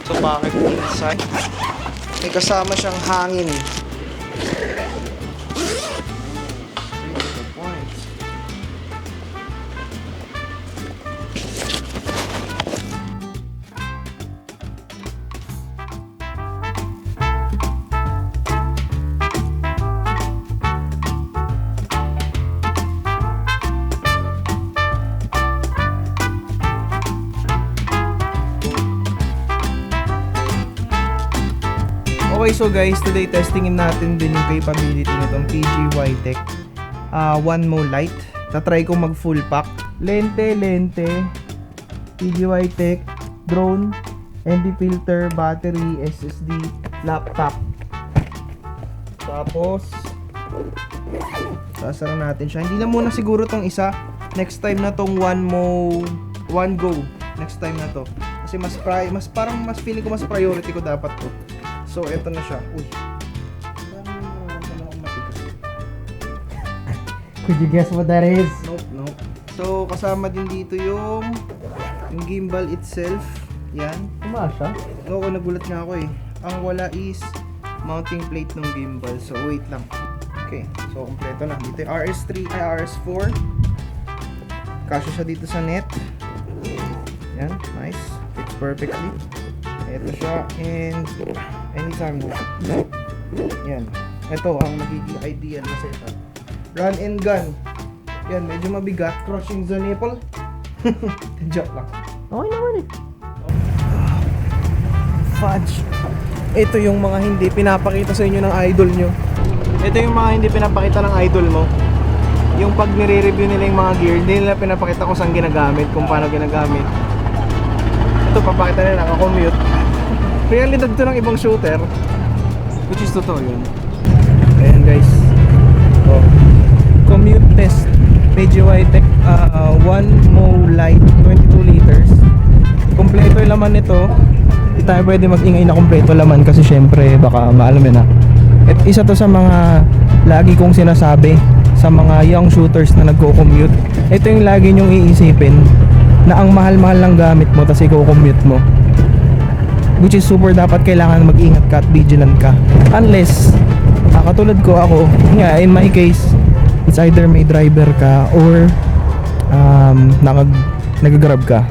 So bakit inside? May kasama siyang hangin. Okay, so guys, today testingin natin din yung capability nitong PGY Tech One Mo Lite. Tatry ko mag full pack. Lente, PGY Tech, drone, ND filter, battery, SSD, laptop. Tapos sasara natin siya. Hindi lang muna siguro tong isa. Next time na tong One Go. Next time na to. Kasi mas parang mas feeling ko mas priority ko dapat to. So, eto na siya. Uy. Could you guess what that is? Nope. So, kasama din dito yung gimbal itself. Yan. Kumasya? Oo, nagulat nga ako eh. Ang wala is mounting plate ng gimbal. So, wait lang. Okay. So, kompleto na. Dito yung RS4. Kasya siya dito sa net. Yan. Nice. Fits perfectly. Ito siya. And anytime mo. Yan. Ito ang magiging ideal na setup. Run and gun. Yan, medyo mabigat. Crushing the nipple. Joke lang. Okay naman eh. Fudge. Ito yung mga hindi pinapakita sa inyo ng idol nyo. Ito yung mga hindi pinapakita ng idol mo. Yung pag nire-review nila yung mga gear, hindi nila pinapakita kung saan ginagamit, kung paano ginagamit. Ito, papakita nila naka-commute. Realidad to ng ibang shooter, which is totoo yun. Ayan guys. Oh. Commute test. PGY Tech One Mo Lite 22 liters. Kompleto yung laman nito. Hindi tayo pwede mag-ingay na kompleto laman kasi syempre baka maalam yun na. At isa to sa mga lagi kong sinasabi sa mga young shooters na nagko-commute. Ito yung lagi nyong iisipin na ang mahal-mahal ng gamit mo tapos i-commute mo. Which is super dapat kailangan mag-ingat ka at vigilant ka. Unless, katulad ko ako, in my case, it's either may driver ka or nag-grab ka.